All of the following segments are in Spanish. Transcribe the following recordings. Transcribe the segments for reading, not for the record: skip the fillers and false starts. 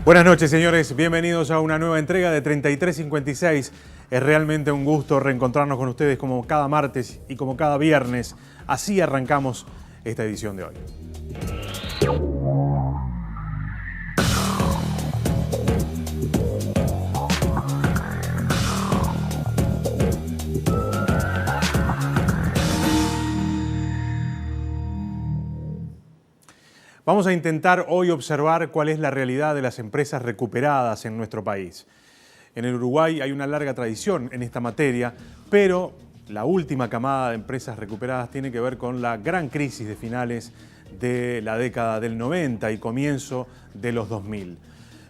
Buenas noches, señores. Bienvenidos a una nueva entrega de 3356. Es realmente un gusto reencontrarnos con ustedes como cada martes y como cada viernes. Así arrancamos esta edición de hoy. Vamos a intentar hoy observar cuál es la realidad de las empresas recuperadas en nuestro país. En el Uruguay hay una larga tradición en esta materia, pero la última camada de empresas recuperadas tiene que ver con la gran crisis de finales de la década del 90 y comienzo de los 2000.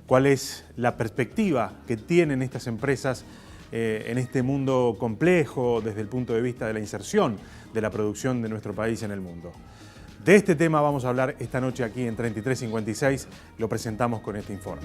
¿Cuál es la perspectiva que tienen estas empresas en este mundo complejo desde el punto de vista de la inserción de la producción de nuestro país en el mundo? De este tema vamos a hablar esta noche aquí en 3356. Lo presentamos con este informe.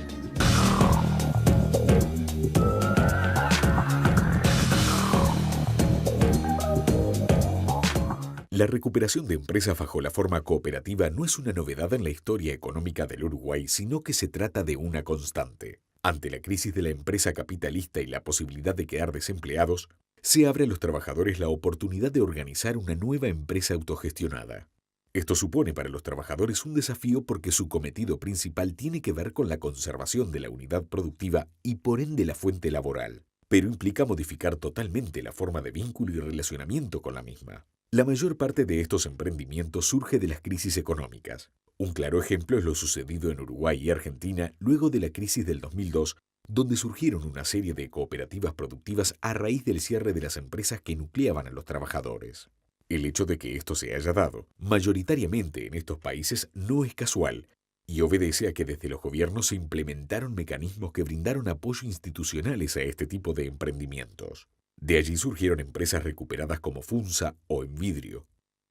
La recuperación de empresas bajo la forma cooperativa no es una novedad en la historia económica del Uruguay, sino que se trata de una constante. Ante la crisis de la empresa capitalista y la posibilidad de quedar desempleados, se abre a los trabajadores la oportunidad de organizar una nueva empresa autogestionada. Esto supone para los trabajadores un desafío porque su cometido principal tiene que ver con la conservación de la unidad productiva y por ende la fuente laboral, pero implica modificar totalmente la forma de vínculo y relacionamiento con la misma. La mayor parte de estos emprendimientos surge de las crisis económicas. Un claro ejemplo es lo sucedido en Uruguay y Argentina luego de la crisis del 2002, donde surgieron una serie de cooperativas productivas a raíz del cierre de las empresas que nucleaban a los trabajadores. El hecho de que esto se haya dado mayoritariamente en estos países no es casual y obedece a que desde los gobiernos se implementaron mecanismos que brindaron apoyo institucionales a este tipo de emprendimientos. De allí surgieron empresas recuperadas como Funza o Envidrio,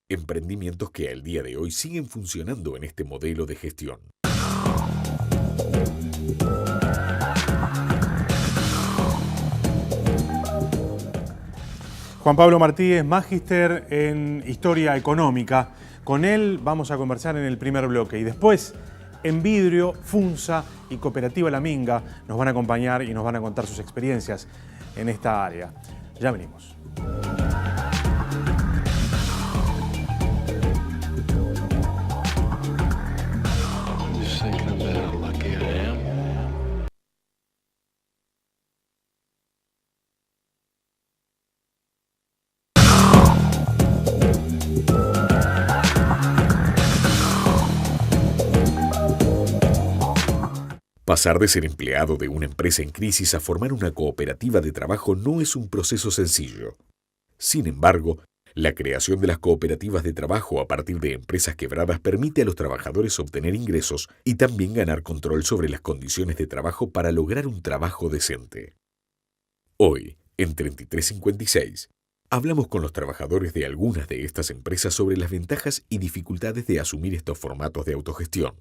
emprendimientos que al día de hoy siguen funcionando en este modelo de gestión. Juan Pablo Martí es magíster en Historia Económica. Con él vamos a conversar en el primer bloque y después Envidrio, Funza y Cooperativa La Minga nos van a acompañar y nos van a contar sus experiencias en esta área. Ya venimos. Pasar de ser empleado de una empresa en crisis a formar una cooperativa de trabajo no es un proceso sencillo. Sin embargo, la creación de las cooperativas de trabajo a partir de empresas quebradas permite a los trabajadores obtener ingresos y también ganar control sobre las condiciones de trabajo para lograr un trabajo decente. Hoy, en 3356, hablamos con los trabajadores de algunas de estas empresas sobre las ventajas y dificultades de asumir estos formatos de autogestión.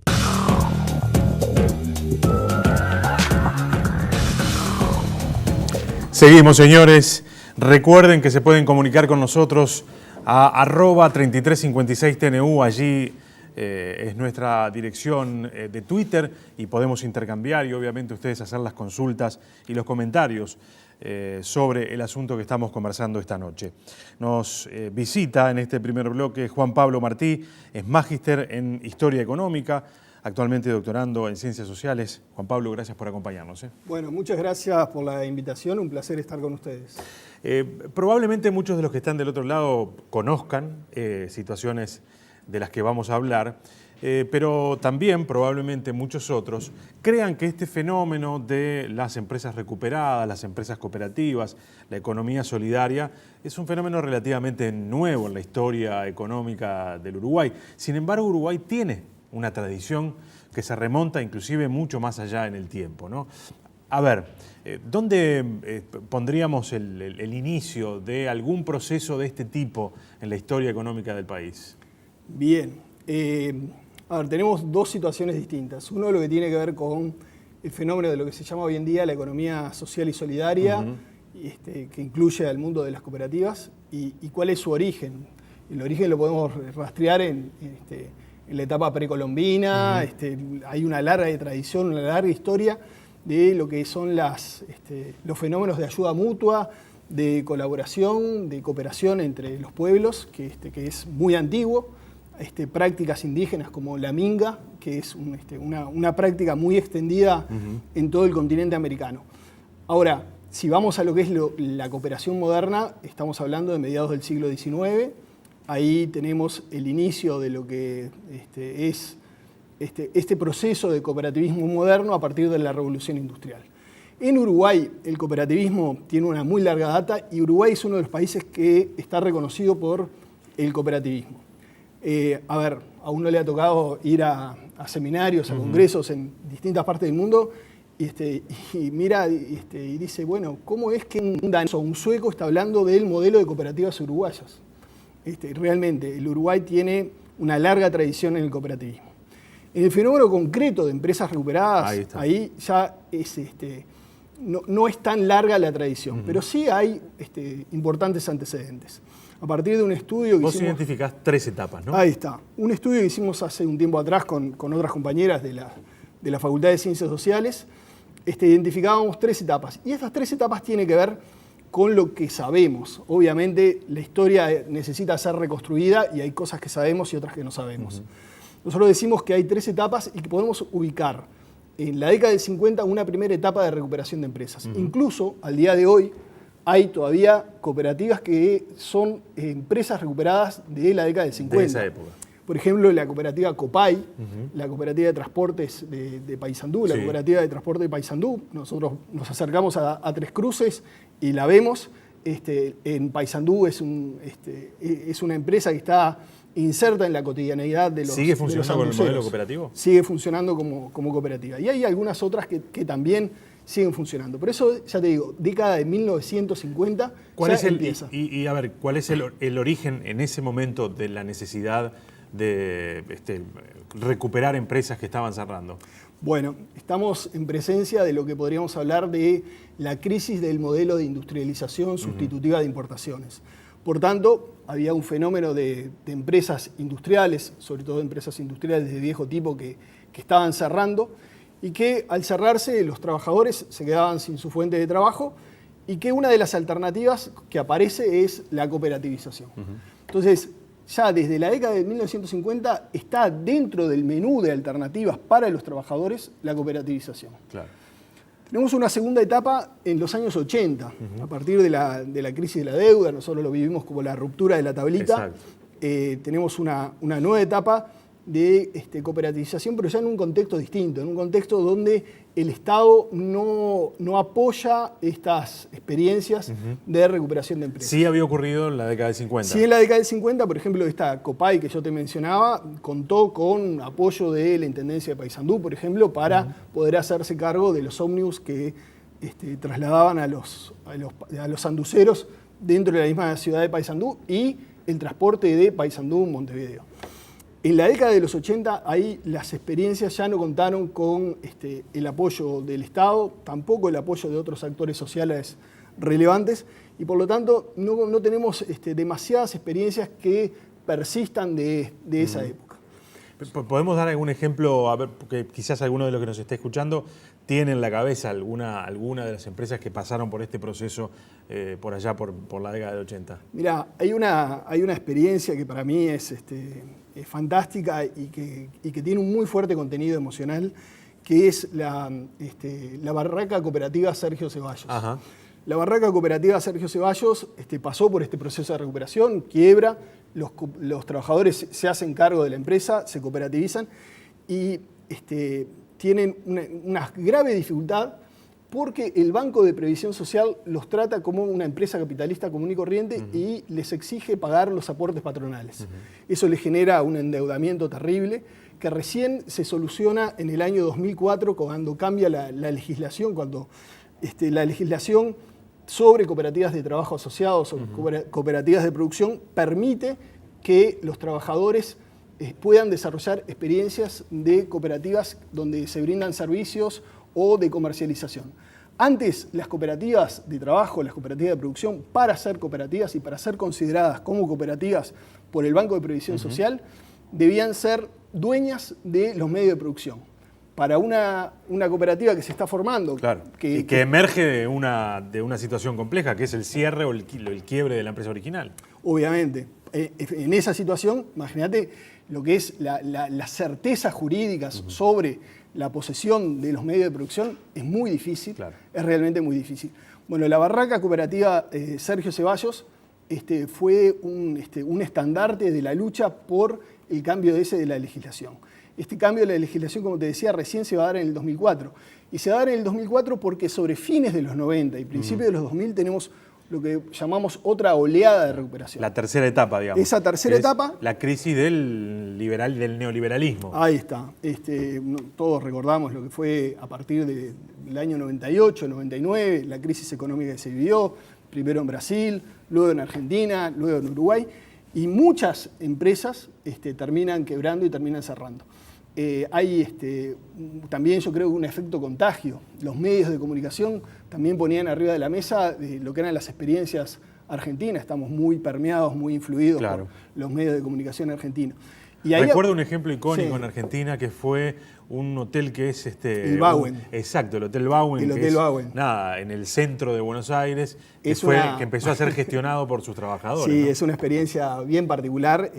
Seguimos, señores. Recuerden que se pueden comunicar con nosotros a @3356TNU. Allí es nuestra dirección de Twitter y podemos intercambiar y obviamente ustedes hacer las consultas y los comentarios sobre el asunto que estamos conversando esta noche. Nos visita en este primer bloque Juan Pablo Martí, es magíster en Historia Económica, actualmente doctorando en Ciencias Sociales. Juan Pablo, gracias por acompañarnos. Bueno, muchas gracias por la invitación, un placer estar con ustedes. Probablemente muchos de los que están del otro lado conozcan situaciones de las que vamos a hablar, pero también probablemente muchos otros crean que este fenómeno de las empresas recuperadas, las empresas cooperativas, la economía solidaria, es un fenómeno relativamente nuevo en la historia económica del Uruguay. Sin embargo, Uruguay tiene una tradición que se remonta inclusive mucho más allá en el tiempo, ¿no? A ver, ¿dónde pondríamos el inicio de algún proceso de este tipo en la historia económica del país? Bien, a ver, tenemos dos situaciones distintas. Uno lo que tiene que ver con el fenómeno de lo que se llama hoy en día la economía social y solidaria, que incluye al mundo de las cooperativas, y cuál es su origen. El origen lo podemos rastrear en en la etapa precolombina. Hay una larga tradición, una larga historia de lo que son los fenómenos de ayuda mutua, de colaboración, de cooperación entre los pueblos, que es muy antiguo. Prácticas indígenas como la minga, que es una práctica muy extendida en todo el continente americano. Ahora, si vamos a lo que es la cooperación moderna, estamos hablando de mediados del siglo XIX. Ahí tenemos el inicio de lo que es este proceso de cooperativismo moderno a partir de la Revolución Industrial. En Uruguay el cooperativismo tiene una muy larga data y Uruguay es uno de los países que está reconocido por el cooperativismo. A uno le ha tocado ir a seminarios, a congresos en distintas partes del mundo y mira y dice, bueno, ¿cómo es que un danés o un sueco está hablando del modelo de cooperativas uruguayas? Realmente, el Uruguay tiene una larga tradición en el cooperativismo. En el fenómeno concreto de empresas recuperadas, ahí ya no es tan larga la tradición, pero sí hay importantes antecedentes. A partir de un estudio que Vos identificás 3 etapas, ¿no? Ahí está. Un estudio que hicimos hace un tiempo atrás con otras compañeras de la Facultad de Ciencias Sociales, identificábamos 3 etapas. Y estas 3 etapas tienen que ver con lo que sabemos. Obviamente la historia necesita ser reconstruida y hay cosas que sabemos y otras que no sabemos. Nosotros decimos que hay 3 etapas y que podemos ubicar en la década del 50 una primera etapa de recuperación de empresas. Incluso al día de hoy hay todavía cooperativas que son empresas recuperadas de la década del 50. De esa época. Por ejemplo, la cooperativa Copay, la cooperativa de transportes de Paysandú, la cooperativa de transporte de Paysandú. Nosotros nos acercamos a Tres Cruces y la vemos. En Paysandú es una empresa que está inserta en la cotidianeidad de los ¿Sigue funcionando con el modelo cooperativo? Sigue funcionando como cooperativa. Y hay algunas otras que también siguen funcionando. Por eso, ya te digo, década de 1950 empieza. Y a ver, ¿cuál es el origen en ese momento de la necesidad de recuperar empresas que estaban cerrando? Bueno, estamos en presencia de lo que podríamos hablar de la crisis del modelo de industrialización sustitutiva de importaciones. Por tanto, había un fenómeno de empresas industriales, sobre todo empresas industriales de viejo tipo que estaban cerrando y que al cerrarse los trabajadores se quedaban sin su fuente de trabajo y que una de las alternativas que aparece es la cooperativización. Entonces, ya desde la década de 1950 está dentro del menú de alternativas para los trabajadores la cooperativización. Claro. Tenemos una segunda etapa en los años 80, a partir de la crisis de la deuda, nosotros lo vivimos como la ruptura de la tablita. Tenemos una nueva etapa de cooperativización, pero ya en un contexto distinto, en un contexto donde el Estado no apoya estas experiencias de recuperación de empresas. Sí había ocurrido en la década del 50. Sí, en la década del 50, por ejemplo, esta Copay que yo te mencionaba, contó con apoyo de la Intendencia de Paysandú, por ejemplo, para poder hacerse cargo de los ómnibus que trasladaban a los sanduceros dentro de la misma ciudad de Paysandú y el transporte de Paysandú-Montevideo. En la década de los 80, ahí las experiencias ya no contaron con el apoyo del Estado, tampoco el apoyo de otros actores sociales relevantes, y por lo tanto no tenemos demasiadas experiencias que persistan de esa época. ¿Podemos dar algún ejemplo? A ver, porque quizás alguno de los que nos esté escuchando tiene en la cabeza alguna de las empresas que pasaron por este proceso por allá, por la década del 80. Mira, hay una experiencia que para mí es fantástica y que tiene un muy fuerte contenido emocional, que es la barraca cooperativa Sergio Ceballos. Ajá. La barraca cooperativa Sergio Ceballos pasó por este proceso de recuperación, quiebra, los trabajadores se hacen cargo de la empresa, se cooperativizan y tienen una grave dificultad porque el Banco de Previsión Social los trata como una empresa capitalista común y corriente y les exige pagar los aportes patronales. Eso les genera un endeudamiento terrible que recién se soluciona en el año 2004 cuando cambia la legislación, cuando la legislación sobre cooperativas de trabajo asociados o cooperativas de producción permite que los trabajadores puedan desarrollar experiencias de cooperativas donde se brindan servicios o de comercialización. Antes, las cooperativas de trabajo, las cooperativas de producción, para ser cooperativas y para ser consideradas como cooperativas por el Banco de Previsión Social, debían ser dueñas de los medios de producción. Para una cooperativa que se está formando. Claro. Y que emerge de una situación compleja, que es el cierre o el quiebre de la empresa original. Obviamente. En esa situación, imagínate lo que es las certezas jurídicas sobre la posesión de los medios de producción, es muy difícil, claro. Es realmente muy difícil. Bueno, la barraca cooperativa Sergio Ceballos fue un estandarte de la lucha por el cambio de la legislación. Este cambio de la legislación, como te decía, recién se va a dar en el 2004. Y se va a dar en el 2004 porque sobre fines de los 90 y principios de los 2000 tenemos lo que llamamos otra oleada de recuperación. La tercera etapa, digamos. Esa tercera etapa. La crisis del neoliberalismo. Ahí está. Todos recordamos lo que fue a partir del año 98, 99, la crisis económica que se vivió, primero en Brasil, luego en Argentina, luego en Uruguay. Y muchas empresas terminan quebrando y terminan cerrando. Hay también yo creo un efecto contagio. Los medios de comunicación también ponían arriba de la mesa lo que eran las experiencias argentinas. Estamos muy permeados, muy influidos por los medios de comunicación argentinos. Y ahí, recuerdo un ejemplo icónico en Argentina que fue un hotel que es el Bauen. Exacto, el Hotel Bauen. El Hotel Bauen. En el centro de Buenos Aires, que empezó a ser gestionado por sus trabajadores. Sí, ¿no? es una experiencia bien particular,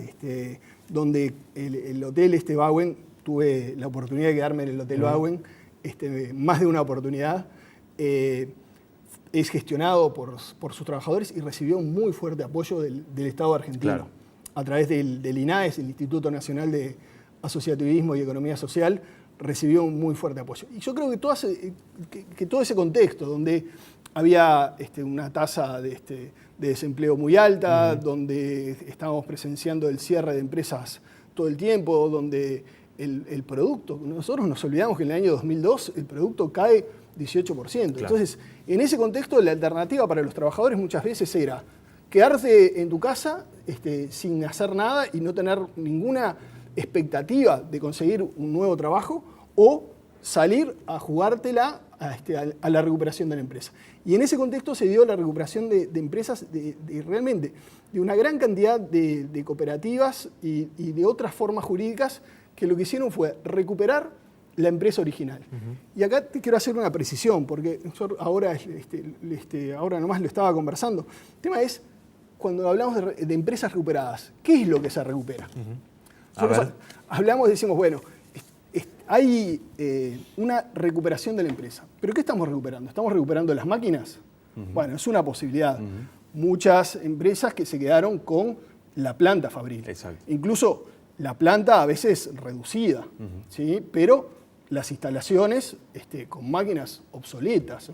donde el Hotel Bauen, tuve la oportunidad de quedarme en el Hotel Bauen, más de una oportunidad. Es gestionado por sus trabajadores y recibió un muy fuerte apoyo del Estado argentino. Claro. A través del INAES, el Instituto Nacional de Asociativismo y Economía Social, recibió un muy fuerte apoyo. Y yo creo que todo ese contexto, donde había una tasa de desempleo muy alta, donde estábamos presenciando el cierre de empresas todo el tiempo, donde el producto, nosotros nos olvidamos que en el año 2002 el producto cae 18%. Claro. Entonces, en ese contexto, la alternativa para los trabajadores muchas veces era quedarse en tu casa sin hacer nada y no tener ninguna expectativa de conseguir un nuevo trabajo, o salir a jugártela a la recuperación de la empresa. Y en ese contexto se dio la recuperación de empresas realmente de una gran cantidad de cooperativas y de otras formas jurídicas que lo que hicieron fue recuperar la empresa original. Y acá te quiero hacer una precisión, porque yo ahora nomás lo estaba conversando. El tema es, cuando hablamos de empresas recuperadas, ¿qué es lo que se recupera? Nosotros hablamos y decimos, bueno, hay una recuperación de la empresa. ¿Pero qué estamos recuperando? ¿Estamos recuperando las máquinas? Bueno, es una posibilidad. Muchas empresas que se quedaron con la planta fabril. Exacto. Incluso la planta a veces reducida, ¿sí? Pero las instalaciones con máquinas obsoletas,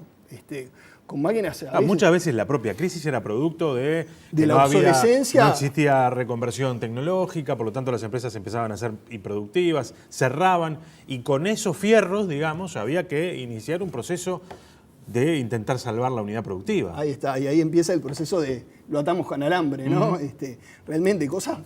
con máquinas... Muchas veces la propia crisis era producto de la obsolescencia. No existía reconversión tecnológica, por lo tanto las empresas empezaban a ser improductivas, cerraban, y con esos fierros, digamos, había que iniciar un proceso de intentar salvar la unidad productiva. Ahí está, y ahí empieza el proceso de lo atamos con alambre, ¿no? Realmente cosas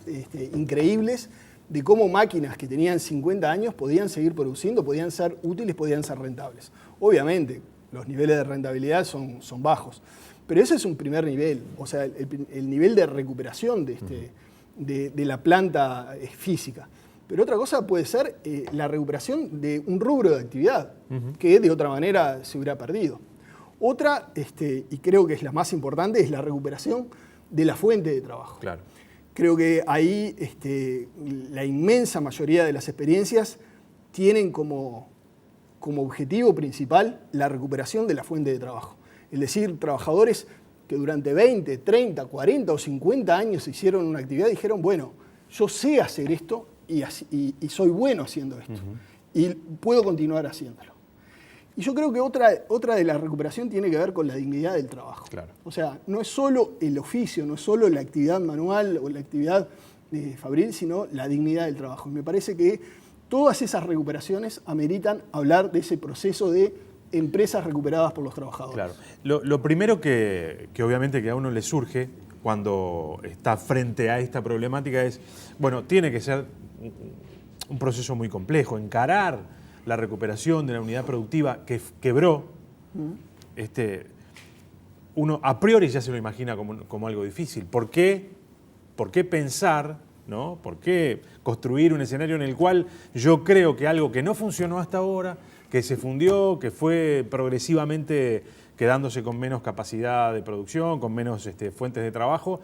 increíbles de cómo máquinas que tenían 50 años podían seguir produciendo, podían ser útiles, podían ser rentables. Obviamente, los niveles de rentabilidad son bajos, pero ese es un primer nivel, o sea, el nivel de recuperación de la planta física. Pero otra cosa puede ser la recuperación de un rubro de actividad que de otra manera se hubiera perdido. Otra, y creo que es la más importante, es la recuperación de la fuente de trabajo. Claro. Creo que ahí la inmensa mayoría de las experiencias tienen como objetivo principal la recuperación de la fuente de trabajo. Es decir, trabajadores que durante 20, 30, 40 o 50 años hicieron una actividad y dijeron, bueno, yo sé hacer esto y soy bueno haciendo esto. Y puedo continuar haciéndolo. Y yo creo que otra de la recuperación tiene que ver con la dignidad del trabajo. Claro. O sea, no es solo el oficio, no es solo la actividad manual o la actividad fabril, sino la dignidad del trabajo. Y me parece que todas esas recuperaciones ameritan hablar de ese proceso de empresas recuperadas por los trabajadores. Claro. Lo primero que obviamente que a uno le surge cuando está frente a esta problemática es, bueno, tiene que ser un proceso muy complejo, encarar la recuperación de la unidad productiva que quebró, uno a priori ya se lo imagina como algo difícil. ¿Por qué pensar ¿no? ¿Por qué construir un escenario en el cual yo creo que algo que no funcionó hasta ahora, que se fundió, que fue progresivamente quedándose con menos capacidad de producción, con menos fuentes de trabajo,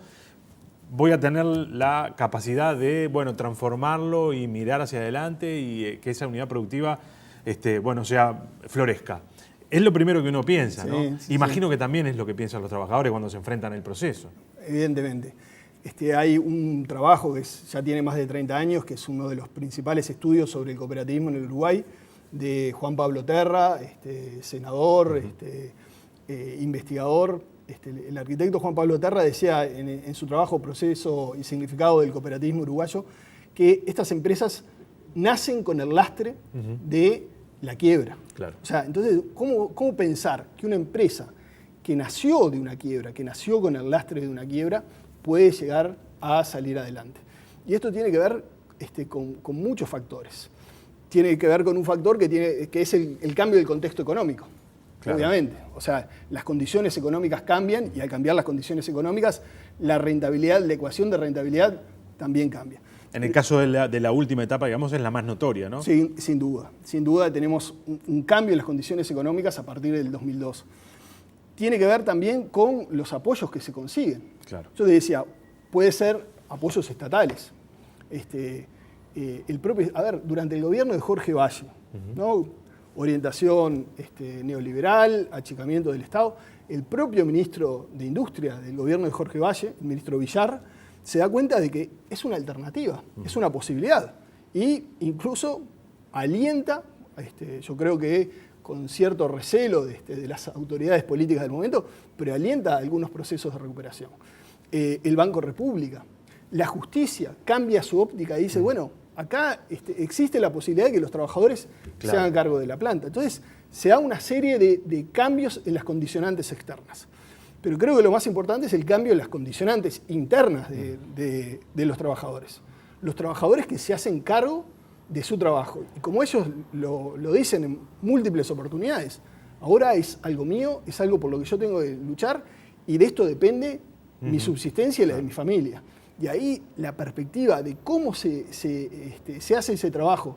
voy a tener la capacidad de, bueno, transformarlo y mirar hacia adelante y que esa unidad productiva, bueno, florezca? Es lo primero que uno piensa, ¿no? Sí, sí, Imagino que también es lo que piensan los trabajadores cuando se enfrentan al proceso. Evidentemente. Hay un trabajo que ya tiene más de 30 años, que es uno de los principales estudios sobre el cooperativismo en el Uruguay, de Juan Pablo Terra, senador, investigador. El arquitecto Juan Pablo Terra decía en su trabajo Proceso y Significado del Cooperativismo Uruguayo que estas empresas nacen con el lastre de la quiebra. Claro. O sea, entonces, ¿cómo pensar que una empresa que nació de una quiebra, que nació con el lastre de una quiebra, puede llegar a salir adelante? Y esto tiene que ver con muchos factores. Tiene que ver con un factor que es el cambio del contexto económico. Claro. Obviamente. O sea, las condiciones económicas cambian y al cambiar las condiciones económicas, la ecuación de rentabilidad también cambia. En el caso de la última etapa, digamos, es la más notoria, ¿no? Sí, sin duda. Sin duda tenemos un cambio en las condiciones económicas a partir del 2002. Tiene que ver también con los apoyos que se consiguen. Claro. Yo te decía, puede ser apoyos estatales. Durante el gobierno de Jorge Valle, ¿no? Orientación neoliberal, achicamiento del Estado, el propio ministro de Industria del gobierno de Jorge Valle, el ministro Villar, se da cuenta de que es una alternativa, es una posibilidad. Y incluso alienta, yo creo que con cierto recelo de las autoridades políticas del momento, pero alienta algunos procesos de recuperación. El Banco República, la justicia cambia su óptica y dice, bueno, acá existe la posibilidad de que los trabajadores se hagan cargo de la planta. Entonces, se da una serie de cambios en las condicionantes externas. Pero creo que lo más importante es el cambio en las condicionantes internas de los trabajadores. Los trabajadores que se hacen cargo de su trabajo. Y como ellos lo dicen en múltiples oportunidades, ahora es algo mío, es algo por lo que yo tengo que luchar y de esto depende mi subsistencia y la de mi familia. Y ahí la perspectiva de cómo se hace ese trabajo,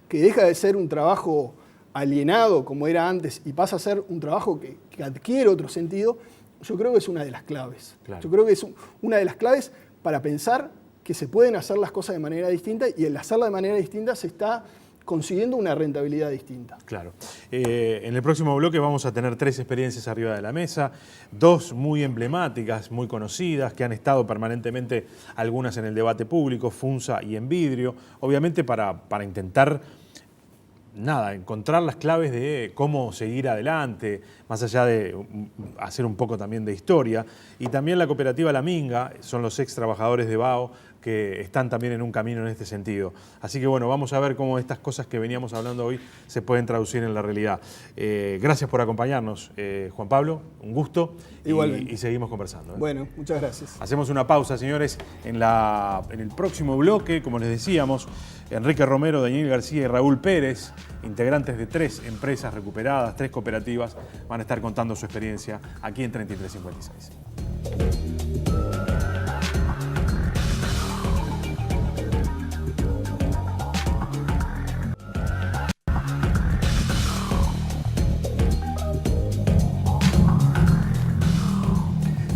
que deja de ser un trabajo alienado como era antes y pasa a ser un trabajo que adquiere otro sentido, yo creo que es una de las claves. Claro. Yo creo que es una de las claves para pensar que se pueden hacer las cosas de manera distinta y al hacerla de manera distinta se está consiguiendo una rentabilidad distinta. Claro. En el próximo bloque vamos a tener 3 experiencias arriba de la mesa, 2 muy emblemáticas, muy conocidas, que han estado permanentemente algunas en el debate público, Funza y Envidrio, obviamente para intentar encontrar las claves de cómo seguir adelante, más allá de hacer un poco también de historia. Y también la cooperativa La Minga, son los ex trabajadores de BAO que están también en un camino en este sentido. Así que bueno, vamos a ver cómo estas cosas que veníamos hablando hoy se pueden traducir en la realidad. Gracias por acompañarnos, Juan Pablo, un gusto. Y seguimos conversando. Bueno, muchas gracias. Hacemos una pausa, señores. En el próximo bloque, como les decíamos, Enrique Romero, Daniel García y Raúl Pérez, integrantes de 3 empresas recuperadas, 3 cooperativas, van a estar contando su experiencia aquí en 3356.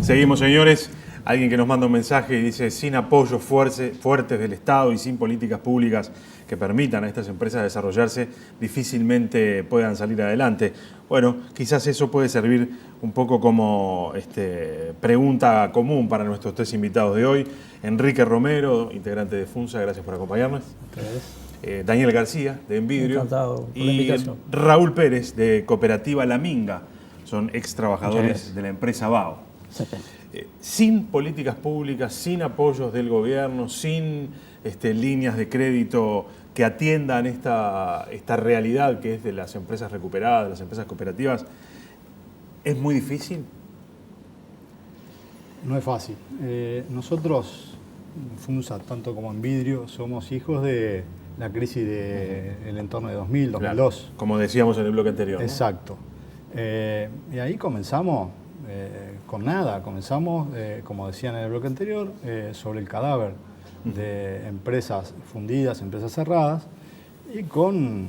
Seguimos, señores. Alguien que nos manda un mensaje y dice, sin apoyos fuertes del Estado y sin políticas públicas que permitan a estas empresas desarrollarse, difícilmente puedan salir adelante. Bueno, quizás eso puede servir un poco como pregunta común para nuestros 3 invitados de hoy. Enrique Romero, integrante de Funza, gracias por acompañarnos. Daniel García, de Envidrio. Encantado por la y invitación. Raúl Pérez, de Cooperativa La Minga. Son ex trabajadores de la empresa BAO. Sin políticas públicas, sin apoyos del gobierno, sin líneas de crédito que atiendan esta realidad que es de las empresas recuperadas, de las empresas cooperativas, ¿es muy difícil? No es fácil. Nosotros, Funza, tanto como Envidrio, somos hijos de la crisis del entorno de 2000, 2002. Claro, como decíamos en el bloque anterior. Exacto. Y ahí comenzamos con nada. Comenzamos, como decían en el bloque anterior, sobre el cadáver. de empresas fundidas, empresas cerradas, y con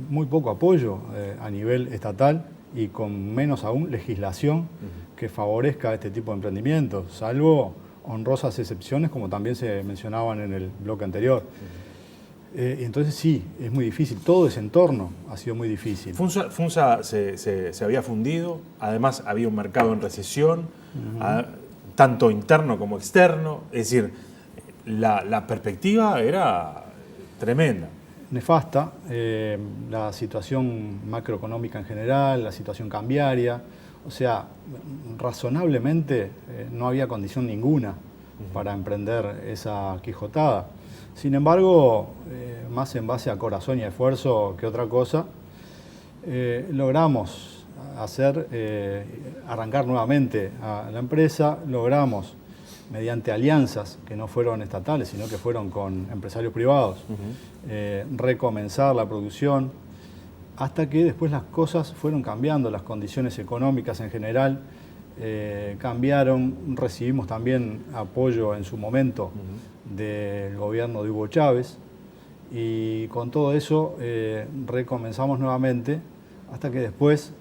muy poco apoyo a nivel estatal y con menos aún legislación que favorezca este tipo de emprendimientos, salvo honrosas excepciones como también se mencionaban en el bloque anterior. Entonces sí, es muy difícil, todo ese entorno ha sido muy difícil. Funza se había fundido, además había un mercado en recesión, tanto interno como externo, es decir, la perspectiva era tremenda. Nefasta, la situación macroeconómica en general, la situación cambiaria, o sea, razonablemente no había condición ninguna para emprender esa quijotada. Sin embargo, más en base a corazón y esfuerzo que otra cosa, logramos arrancar nuevamente a la empresa, logramos, mediante alianzas que no fueron estatales, sino que fueron con empresarios privados, recomenzar la producción, hasta que después las cosas fueron cambiando, las condiciones económicas en general cambiaron, recibimos también apoyo en su momento del gobierno de Hugo Chávez, y con todo eso recomenzamos nuevamente, hasta que después,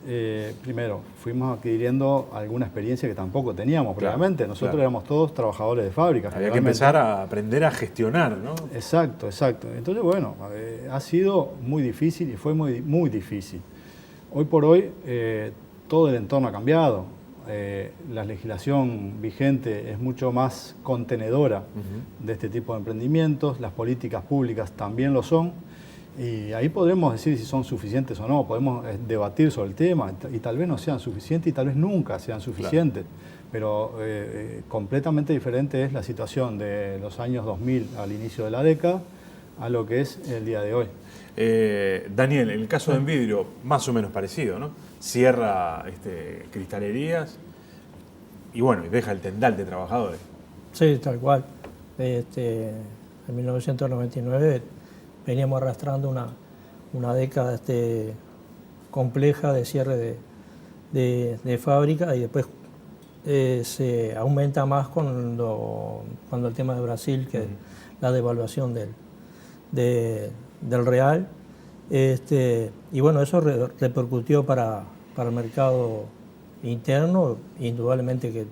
primero, fuimos adquiriendo alguna experiencia que tampoco teníamos previamente. Nosotros éramos todos trabajadores de fábrica. Había que empezar a aprender a gestionar, ¿no? Exacto, exacto. Entonces, bueno, ha sido muy difícil y fue muy, muy difícil. Hoy por hoy, todo el entorno ha cambiado. La legislación vigente es mucho más contenedora de este tipo de emprendimientos. Las políticas públicas también lo son. Y ahí podremos decir si son suficientes o no, podemos debatir sobre el tema y tal vez no sean suficientes y tal vez nunca sean suficientes. Claro. Pero completamente diferente es la situación de los años 2000 al inicio de la década a lo que es el día de hoy. Daniel, en el caso de Envidrio, más o menos parecido, ¿no? Cierra cristalerías y bueno, y deja el tendal de trabajadores. Sí, tal cual. En 1999 veníamos arrastrando una década compleja de cierre de fábrica, y después se aumenta más cuando el tema de Brasil, que la devaluación del real. Y bueno, eso repercutió para el mercado interno. Indudablemente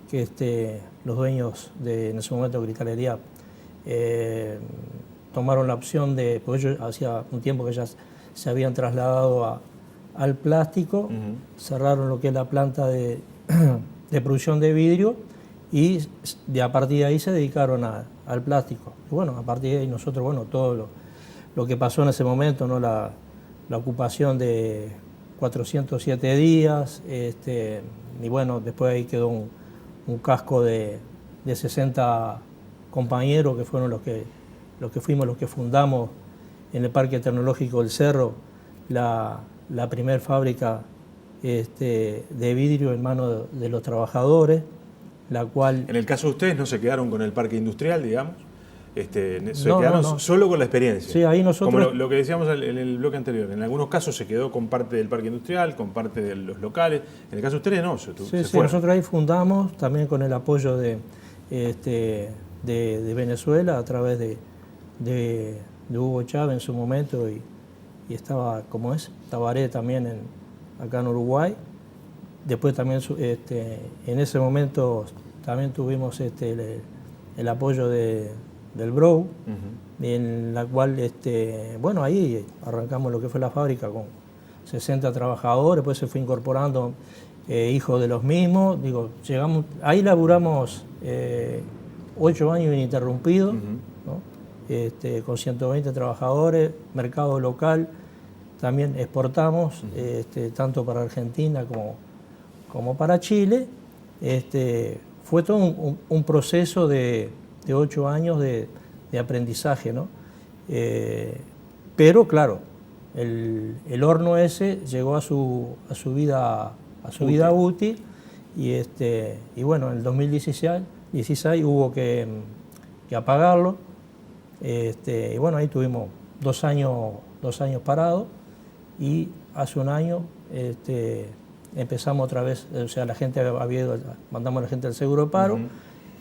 que los dueños en ese momento de cristalería tomaron la opción porque ellos hacía un tiempo que ya se habían trasladado al plástico, cerraron lo que es la planta de producción de vidrio y a partir de ahí se dedicaron al plástico. Y bueno, a partir de ahí nosotros, bueno, todo lo que pasó en ese momento, ¿no? La ocupación de 407 días, y bueno, después ahí quedó un casco de 60 compañeros que fueron los que fundamos en el Parque Tecnológico del Cerro la primer fábrica de vidrio en manos de los trabajadores, la cual... En el caso de ustedes no se quedaron con el parque industrial, digamos, quedaron solo con la experiencia. Sí, ahí nosotros... Como lo que decíamos en el bloque anterior, en algunos casos se quedó con parte del parque industrial, con parte de los locales, en el caso de ustedes no, se nosotros ahí fundamos también con el apoyo de Venezuela a través de Hugo Chávez en su momento, y estaba, como es, Tabaré también acá en Uruguay. Después también en ese momento también tuvimos el apoyo del BROW, en la cual, bueno, ahí arrancamos lo que fue la fábrica con 60 trabajadores, después se fue incorporando hijos de los mismos. Digo, ahí laburamos 8 años ininterrumpidos, ¿no? Con 120 trabajadores, mercado local, también exportamos, tanto para Argentina como para Chile. Fue todo un proceso de 8 años de aprendizaje, ¿no? Pero claro, el horno ese llegó a su vida útil, y bueno, en el 2016 hubo que apagarlo, y bueno, ahí tuvimos 2 años parados, y hace un año empezamos otra vez, o sea, la gente había ido, mandamos a la gente al seguro de paro,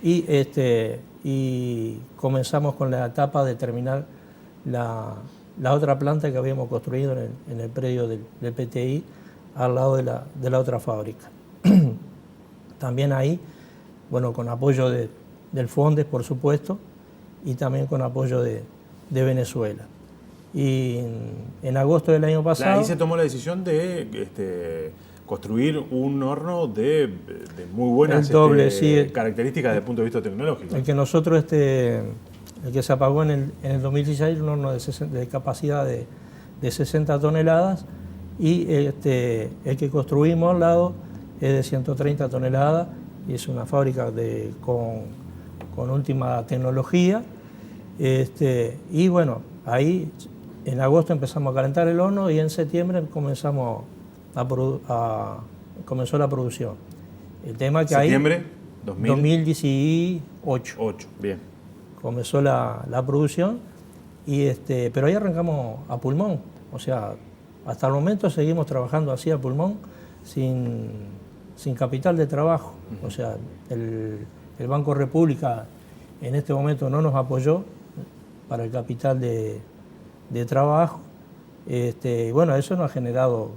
y y comenzamos con la etapa de terminar la otra planta que habíamos construido en el predio del PTI, al lado de la otra fábrica. También ahí, bueno, con apoyo del FONDES, por supuesto, y también con apoyo de Venezuela. Y en agosto del año pasado... Ahí se tomó la decisión de construir un horno de muy buenas características desde el punto de vista tecnológico. El que nosotros, el que se apagó en el 2016, un horno de capacidad de 60 toneladas, y el que construimos al lado es de 130 toneladas, y es una fábrica con última tecnología. Y bueno, ahí en agosto empezamos a calentar el horno y en septiembre comenzó la producción. El tema que ¿Septiembre? ahí, 2018. Bien. Comenzó la producción, pero ahí arrancamos a pulmón. O sea, hasta el momento seguimos trabajando así a pulmón, sin capital de trabajo. O sea, el Banco República en este momento no nos apoyó para el capital de trabajo. Bueno, eso nos ha generado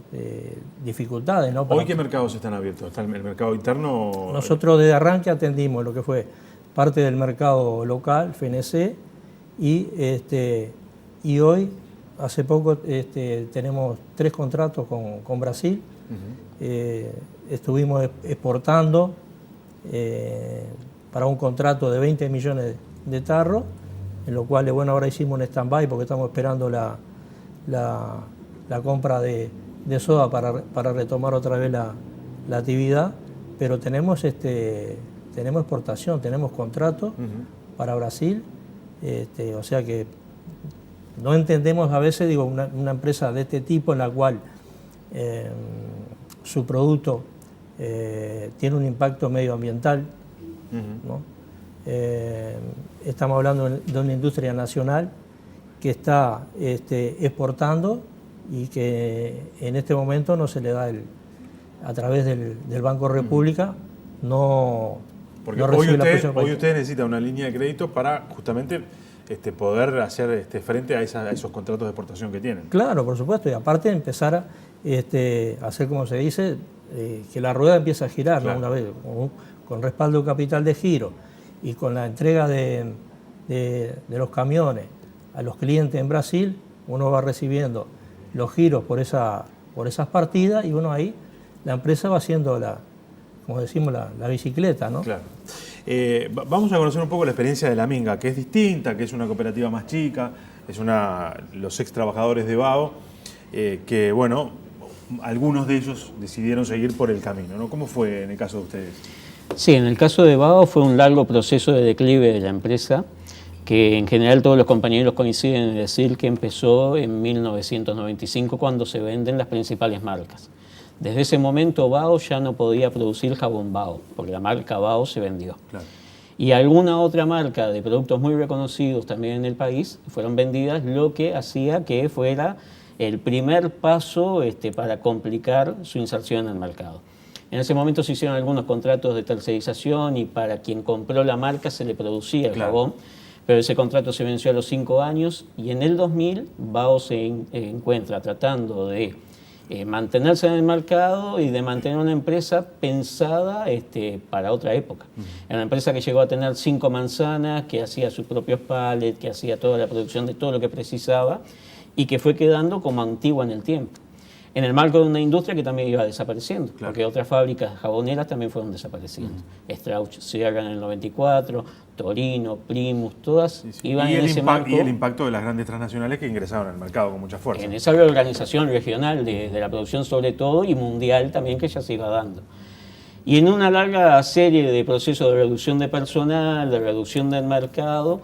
dificultades, ¿no? ¿Hoy qué mercados están abiertos? ¿Está el mercado interno? Nosotros desde arranque atendimos lo que fue parte del mercado local, FNC, y hoy, hace poco, tenemos 3 contratos con Brasil. Estuvimos exportando para un contrato de 20 millones de tarros, en lo cual, bueno, ahora hicimos un stand-by porque estamos esperando la compra de soda para retomar otra vez la actividad, pero tenemos exportación, tenemos contratos para Brasil, o sea que no entendemos a veces, digo, una empresa de este tipo en la cual su producto tiene un impacto medioambiental, ¿no? Estamos hablando de una industria nacional que está exportando y que en este momento no se le da a través del Banco República, porque no hoy recibe el apoyo. Hoy usted necesita una línea de crédito para justamente poder hacer frente a esos contratos de exportación que tienen. Claro, por supuesto, y aparte empezar a hacer, como se dice, que la rueda empiece a girar, claro, ¿no? Una vez con respaldo capital de giro y con la entrega de los camiones a los clientes en Brasil, uno va recibiendo los giros por esas partidas y uno ahí, la empresa va haciendo como decimos, la bicicleta, ¿no? Claro. Vamos a conocer un poco la experiencia de La Minga, que es distinta, que es una cooperativa más chica, los ex trabajadores de BAO, que bueno, algunos de ellos decidieron seguir por el camino, ¿no? ¿Cómo fue en el caso de ustedes? Sí, en el caso de BAO fue un largo proceso de declive de la empresa, que en general todos los compañeros coinciden en decir que empezó en 1995 cuando se venden las principales marcas. Desde ese momento BAO ya no podía producir jabón BAO, porque la marca BAO se vendió. Claro. Y alguna otra marca de productos muy reconocidos también en el país fueron vendidas, lo que hacía que fuera el primer paso para complicar su inserción en el mercado. En ese momento se hicieron algunos contratos de tercerización y para quien compró la marca se le producía el jabón, pero ese contrato se venció a los 5 años y en el 2000 BAO se encuentra tratando de mantenerse en el mercado y de mantener una empresa pensada para otra época. Era una empresa que llegó a tener 5 manzanas, que hacía sus propios pallets, que hacía toda la producción de todo lo que precisaba y que fue quedando como antigua en el tiempo. En el marco de una industria que también iba desapareciendo, porque otras fábricas jaboneras también fueron desapareciendo. Strauch Sierra en el 94, Torino, Primus, todas iban en ese marco. Y el impacto de las grandes transnacionales que ingresaron al mercado con mucha fuerza. En esa reorganización regional de la producción sobre todo y mundial también que ya se iba dando. Y en una larga serie de procesos de reducción de personal, de reducción del mercado,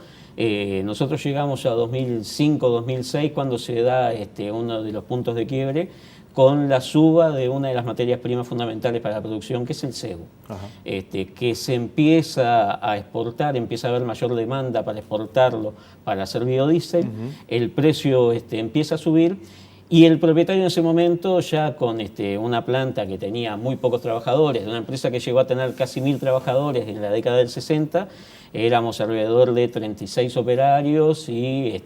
nosotros llegamos a 2005-2006 cuando se da uno de los puntos de quiebre con la suba de una de las materias primas fundamentales para la producción, que es el cebo, que se empieza a exportar, empieza a haber mayor demanda para exportarlo, para hacer biodiesel, el precio empieza a subir y el propietario en ese momento, ya con una planta que tenía muy pocos trabajadores, de una empresa que llegó a tener casi 1000 trabajadores en la década del 60, éramos alrededor de 36 operarios y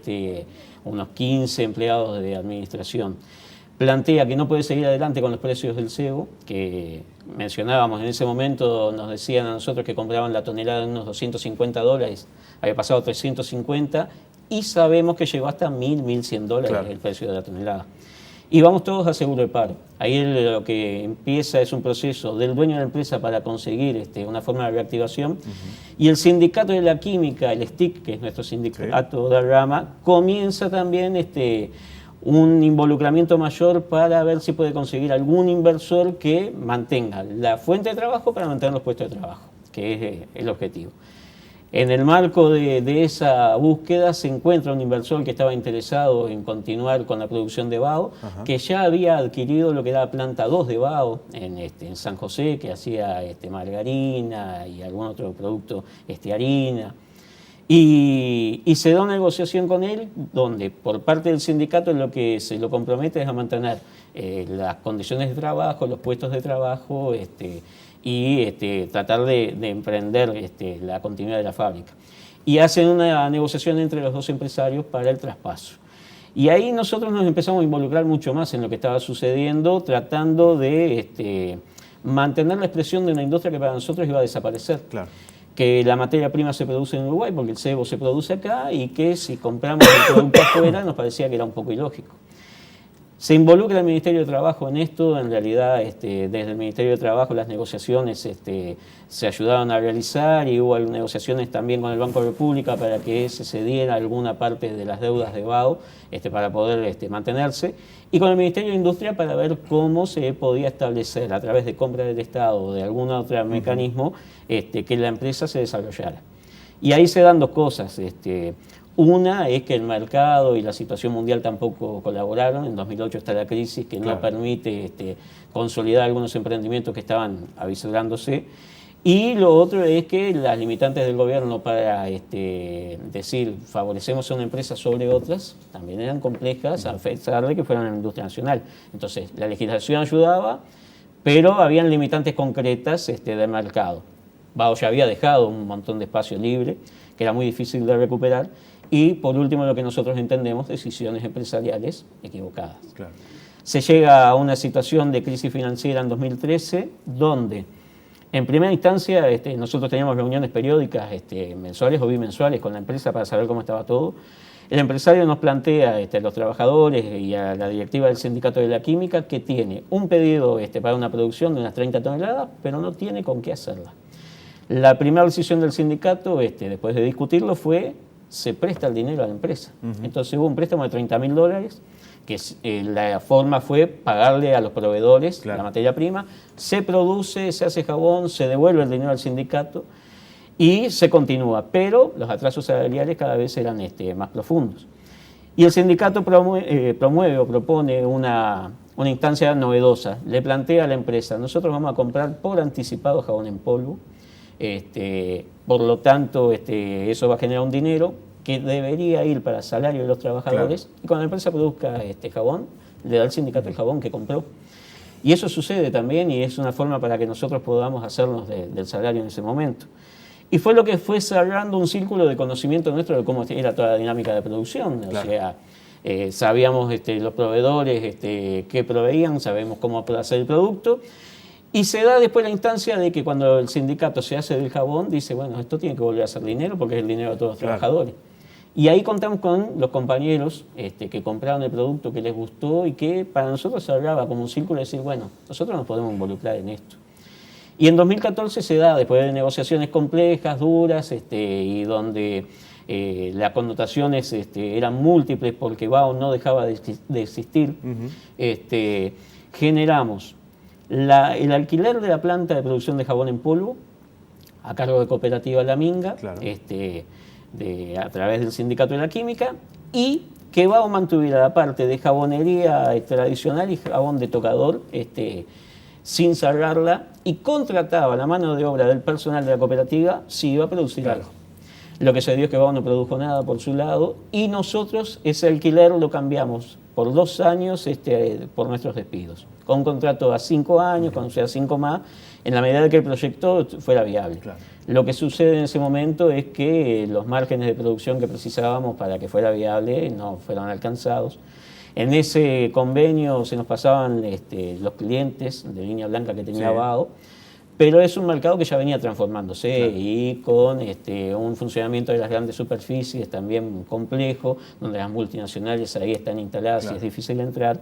unos 15 empleados de administración. Plantea que no puede seguir adelante con los precios del cebo, que mencionábamos en ese momento, nos decían a nosotros que compraban la tonelada en unos $250, había pasado a 350, y sabemos que llegó hasta $1.100 Claro. el precio de la tonelada. Y vamos todos a seguro de paro. Ahí lo que empieza es un proceso del dueño de la empresa para conseguir una forma de reactivación. Y el sindicato de la química, el STIC, que es nuestro sindicato de rama, comienza también un involucramiento mayor para ver si puede conseguir algún inversor que mantenga la fuente de trabajo para mantener los puestos de trabajo, que es el objetivo. En el marco de esa búsqueda se encuentra un inversor que estaba interesado en continuar con la producción de BAO, que ya había adquirido lo que era la planta 2 de BAO en San José, que hacía margarina y algún otro producto, harina. Y se da una negociación con él donde por parte del sindicato lo que se lo compromete es a mantener las condiciones de trabajo, los puestos de trabajo y tratar de emprender la continuidad de la fábrica. Y hacen una negociación entre los dos empresarios para el traspaso. Y ahí nosotros nos empezamos a involucrar mucho más en lo que estaba sucediendo, tratando de mantener la expresión de una industria que para nosotros iba a desaparecer. Claro. Que la materia prima se produce en Uruguay porque el cebo se produce acá y que si compramos el producto afuera nos parecía que era un poco ilógico. Se involucra el Ministerio de Trabajo en esto, en realidad desde el Ministerio de Trabajo las negociaciones se ayudaron a realizar y hubo negociaciones también con el Banco de la República para que se cediera alguna parte de las deudas de BAO para poder mantenerse, y con el Ministerio de Industria para ver cómo se podía establecer a través de compra del Estado o de algún otro mecanismo que la empresa se desarrollara. Y ahí se dan dos cosas. Una es que el mercado y la situación mundial tampoco colaboraron. En 2008 está la crisis que no permite consolidar algunos emprendimientos que estaban avisorándose. Y lo otro es que las limitantes del gobierno para decir favorecemos a una empresa sobre otras también eran complejas, a pesar de que fueran en la industria nacional. Entonces, la legislación ayudaba, pero habían limitantes concretas del mercado. BAO ya había dejado un montón de espacio libre, que era muy difícil de recuperar. Y por último, lo que nosotros entendemos, decisiones empresariales equivocadas. Claro. Se llega a una situación de crisis financiera en 2013, donde en primera instancia nosotros teníamos reuniones periódicas, mensuales o bimensuales con la empresa para saber cómo estaba todo. El empresario nos plantea a los trabajadores y a la directiva del Sindicato de la Química que tiene un pedido para una producción de unas 30 toneladas, pero no tiene con qué hacerla. La primera decisión del sindicato, después de discutirlo, fue se presta el dinero a la empresa. Entonces hubo un préstamo de $30.000, que la forma fue pagarle a los proveedores la materia prima, se produce, se hace jabón, se devuelve el dinero al sindicato y se continúa, pero los atrasos salariales cada vez eran más profundos. Y el sindicato promueve o propone una instancia novedosa, le plantea a la empresa, nosotros vamos a comprar por anticipado jabón en polvo, por lo tanto eso va a generar un dinero que debería ir para salario de los trabajadores, y cuando la empresa produzca jabón, le da al sindicato el jabón que compró. Y eso sucede también y es una forma para que nosotros podamos hacernos del salario en ese momento. Y fue lo que fue cerrando un círculo de conocimiento nuestro de cómo era toda la dinámica de producción. O sea, sabíamos los proveedores qué proveían, sabemos cómo hacer el producto. Y se da después la instancia de que cuando el sindicato se hace del jabón, dice, bueno, esto tiene que volver a ser dinero porque es el dinero de todos los trabajadores. Y ahí contamos con los compañeros que compraron el producto que les gustó y que para nosotros se hablaba como un círculo de decir, bueno, nosotros nos podemos involucrar en esto. Y en 2014 se da, después de negociaciones complejas, duras, y donde las connotaciones eran múltiples porque BAO no dejaba de existir, generamos el alquiler de la planta de producción de jabón en polvo a cargo de Cooperativa La Minga, a través del Sindicato de la Química, y que BAO mantuviera la parte de jabonería tradicional y jabón de tocador sin cerrarla, y contrataba la mano de obra del personal de la cooperativa si iba a producir algo. Lo que se dio es que Bao no produjo nada por su lado y nosotros ese alquiler lo cambiamos por 2 años por nuestros despidos, con un contrato a 5 años, cuando sea 5 más, en la medida de que el proyecto fuera viable. Claro. Lo que sucede en ese momento es que los márgenes de producción que precisábamos para que fuera viable no fueron alcanzados. En ese convenio se nos pasaban los clientes de línea blanca que tenía Sí. Bao, pero es un mercado que ya venía transformándose Claro. y con un funcionamiento de las grandes superficies también complejo, donde las multinacionales ahí están instaladas Claro. y es difícil entrar.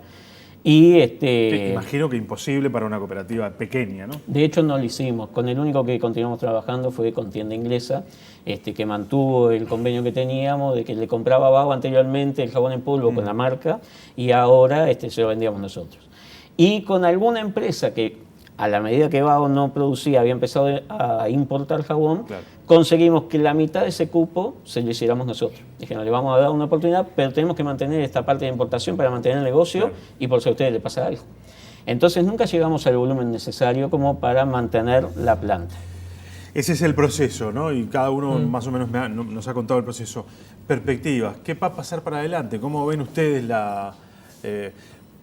Y Que imagino que imposible para una cooperativa pequeña, ¿no? de hecho no lo hicimos. Con el único que continuamos trabajando fue con Tienda Inglesa, que mantuvo el convenio que teníamos de que le compraba Bao anteriormente el jabón en polvo con la marca y ahora se lo vendíamos nosotros. Y con alguna empresa que a la medida que Bao no producía había empezado a importar jabón, Claro. conseguimos que la mitad de ese cupo se lo hiciéramos nosotros. Dijeron, le vamos a dar una oportunidad, pero tenemos que mantener esta parte de importación para mantener el negocio Claro. y por si a ustedes les pasa algo. Entonces nunca llegamos al volumen necesario como para mantener la planta. Ese es el proceso, ¿no? Y cada uno más o menos nos ha contado el proceso. Perspectivas, ¿qué va a pasar para adelante? ¿Cómo ven ustedes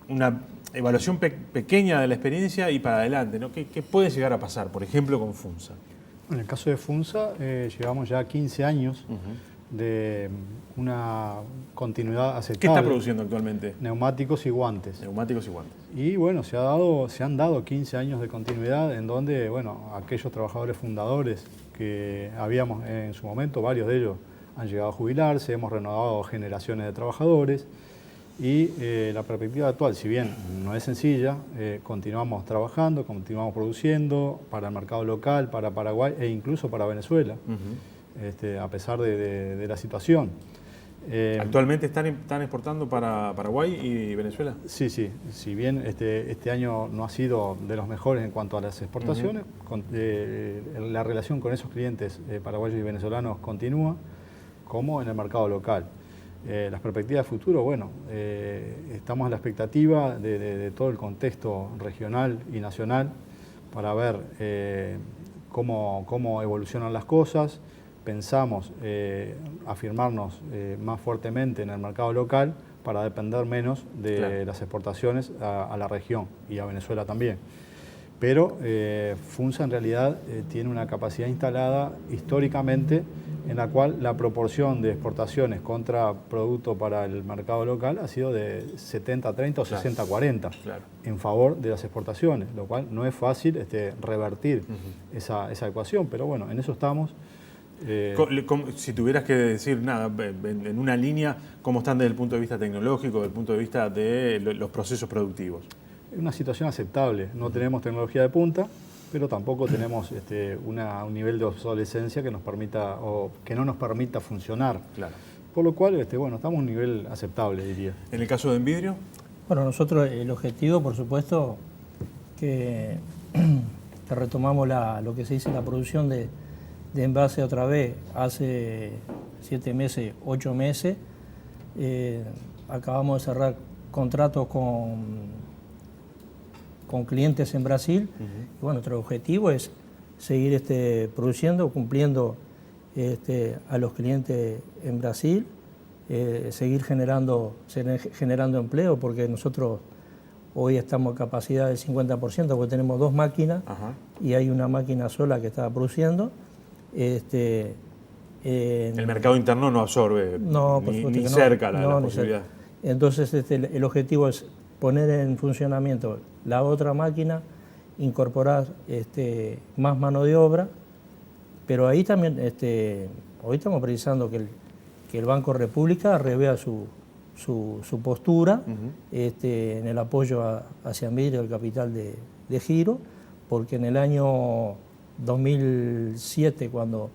una evaluación pequeña de la experiencia y para adelante, ¿no? ¿Qué puede llegar a pasar, por ejemplo, con FUNSA? En el caso de FUNSA, llevamos ya 15 años de una continuidad ¿Qué aceptable. está produciendo actualmente? Neumáticos y guantes. Neumáticos y guantes. Y bueno, se han dado 15 años de continuidad en donde, bueno, aquellos trabajadores fundadores que habíamos en su momento, varios de ellos han llegado a jubilarse, hemos renovado generaciones de trabajadores y la perspectiva actual, si bien no es sencilla, continuamos trabajando, continuamos produciendo para el mercado local, para Paraguay e incluso para Venezuela, a pesar de la situación. ¿Actualmente están exportando para Paraguay y Venezuela? Sí, sí. Si bien este año no ha sido de los mejores en cuanto a las exportaciones, la relación con esos clientes paraguayos y venezolanos continúa, como en el mercado local. Las perspectivas de futuro, bueno, estamos a la expectativa de todo el contexto regional y nacional para ver cómo evolucionan las cosas. Pensamos afirmarnos más fuertemente en el mercado local para depender menos de Claro. las exportaciones a la región y a Venezuela también. Pero FUNSA en realidad tiene una capacidad instalada históricamente en la cual la proporción de exportaciones contra producto para el mercado local ha sido de 70-30 o 60-40 Claro. en favor de las exportaciones, lo cual no es fácil revertir esa ecuación, pero bueno, en eso estamos. Si tuvieras que decir nada, en una línea, ¿cómo están desde el punto de vista tecnológico, desde el punto de vista de los procesos productivos? Es una situación aceptable, no tenemos tecnología de punta, pero tampoco tenemos un nivel de obsolescencia que nos permita o que no nos permita funcionar. Claro. Por lo cual, bueno, estamos a un nivel aceptable, diría. ¿En el caso de Envidrio? Bueno, nosotros el objetivo, por supuesto, que retomamos lo que se dice la producción de envase otra vez hace 7 meses, 8 meses. Acabamos de cerrar contratos con clientes en Brasil. Y bueno, nuestro objetivo es seguir produciendo, cumpliendo a los clientes en Brasil, seguir generando empleo, porque nosotros hoy estamos a capacidad del 50%, porque tenemos 2 máquinas. Ajá. Y hay una máquina sola que está produciendo. El mercado interno no absorbe ni cerca la posibilidad. Entonces el objetivo es poner en funcionamiento la otra máquina, incorporar más mano de obra, pero ahí también hoy estamos precisando que el Banco República revea su postura en el apoyo hacia Envidrio del capital de giro, porque en el año 2007, cuando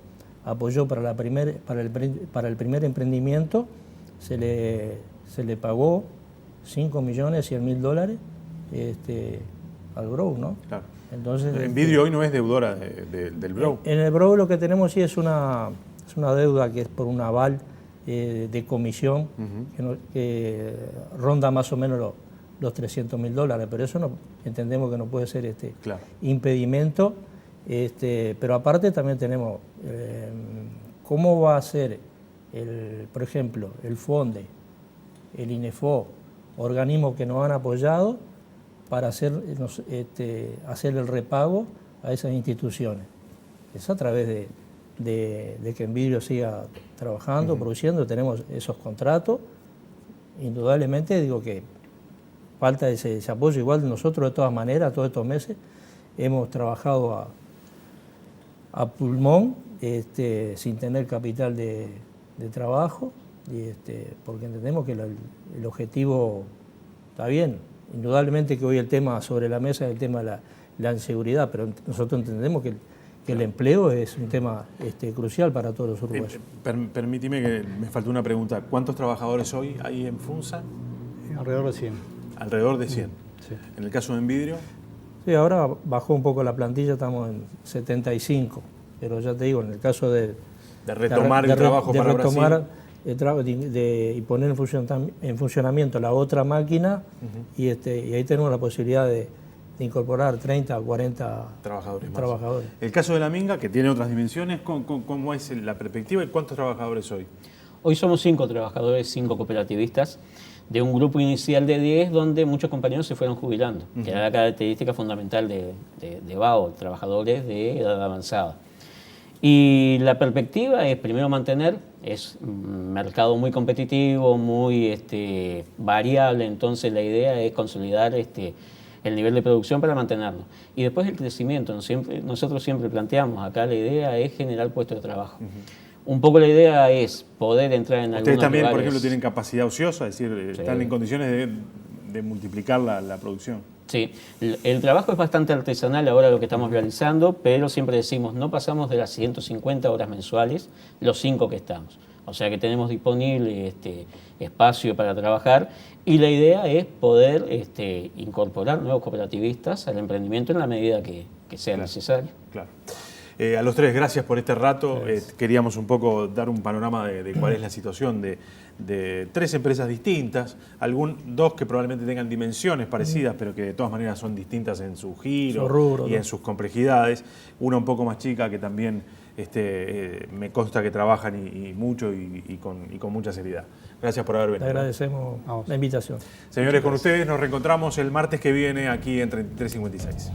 apoyó para el primer emprendimiento, se le pagó $5.100.000 al Brough, ¿no? Claro. Entonces, Envidrio hoy no es deudora del Brough. En el Brough lo que tenemos sí es una deuda que es por un aval de comisión que ronda más o menos los $300.000, pero eso no entendemos que no puede ser Claro. impedimento. Pero aparte también tenemos cómo va a ser, por ejemplo, el FONDE, el INEFO, organismos que nos han apoyado para hacer el repago a esas instituciones. Es a través de que Envidrio siga trabajando, produciendo, tenemos esos contratos. Indudablemente digo que falta ese apoyo. Igual nosotros de todas maneras, todos estos meses, hemos trabajado a pulmón, sin tener capital de trabajo, porque entendemos que el objetivo está bien. Indudablemente que hoy el tema sobre la mesa es el tema de la inseguridad, pero nosotros entendemos que el empleo es un tema crucial para todos los uruguayos. Permíteme que me faltó una pregunta. ¿Cuántos trabajadores hoy hay en Funza? Alrededor de 100. Alrededor de 100. Sí. ¿En el caso de Envidrio? Sí, ahora bajó un poco la plantilla, estamos en 75, pero ya te digo, en el caso de retomar el trabajo para retomar Brasil. y poner en funcionamiento la otra máquina, y ahí tenemos la posibilidad de incorporar 30 o 40 trabajadores. trabajadores. El caso de la Minga, que tiene otras dimensiones, ¿cómo es la perspectiva y cuántos trabajadores hoy? Hoy somos 5 trabajadores, 5 cooperativistas, de un grupo inicial de 10 donde muchos compañeros se fueron jubilando, que era la característica fundamental de BAO, trabajadores de edad avanzada. Y la perspectiva es primero mantener, es un mercado muy competitivo, muy variable, entonces la idea es consolidar el nivel de producción para mantenerlo. Y después el crecimiento, nosotros siempre planteamos, acá la idea es generar puestos de trabajo. Un poco la idea es poder entrar en algunos Ustedes también, lugares. por ejemplo, tienen capacidad ociosa, es decir, Sí. están en condiciones de multiplicar la producción. Sí, el trabajo es bastante artesanal ahora lo que estamos realizando, pero siempre decimos, no pasamos de las 150 horas mensuales, los 5 que estamos. O sea que tenemos disponible espacio para trabajar y la idea es poder incorporar nuevos cooperativistas al emprendimiento en la medida que sea necesario. Claro. A los tres, gracias por este rato. Queríamos un poco dar un panorama de cuál es la situación de 3 empresas distintas, dos que probablemente tengan dimensiones parecidas, pero que de todas maneras son distintas en su giro y en sus complejidades. Una un poco más chica que también me consta que trabajan y mucho y con mucha seriedad. Gracias por haber venido. Le agradecemos la invitación. Señores, con ustedes nos reencontramos el martes que viene aquí en 3356.